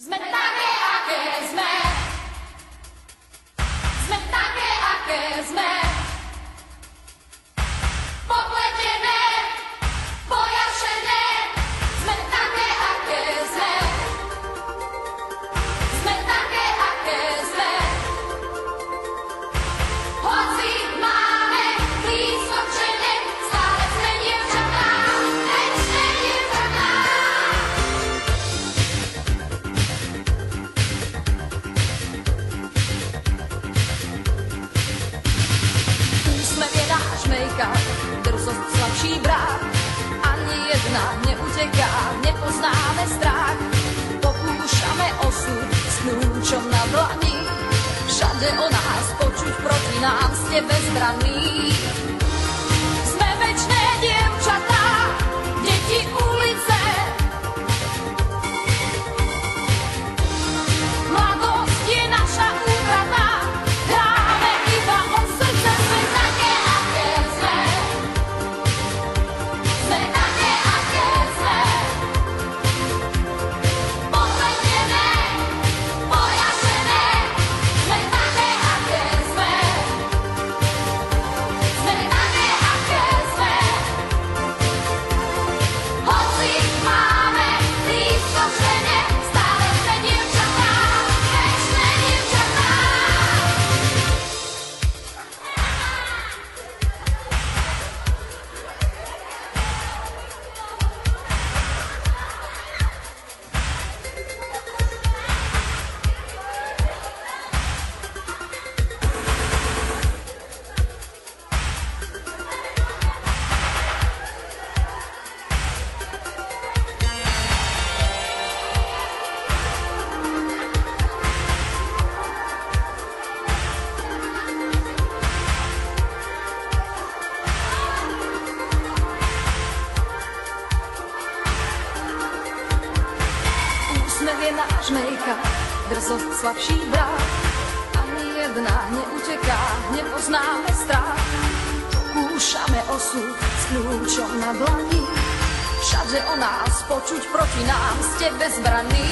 Sme také, aké sme. Sme také, aké sme. Popletené, pojašené. Sme také, aké sme. Sme také, aké sme. Hoci máme blízkočene, stále sme dievčatá, večné dievčatá. Úsmev je náš make-up, drzosť slabší brát. Ani jedna neuteká, nepoznáme strach. Pokúšame osud s kľúčom na dlani. Všade o nás počuť, proti nám ste bezbranní. Sme večné dievčatá, deti ulice. Mladosť je naša útrata, hráme iba o srdce. Sme také, aké sme. Sme také, aké sme. Popletené, pojašené. Sme také, aké sme. Sme také, aké sme. Hoci máme blízkočene, stále sme dievčatá, večné dievčatá. Úsmev je náš make-up, drzosť slabší brát. Ani jedna neuteká, nepoznáme strach. Pokúšame osud s kľúčom na dlani. Všade o nás počuť, proti nám ste bezbranní.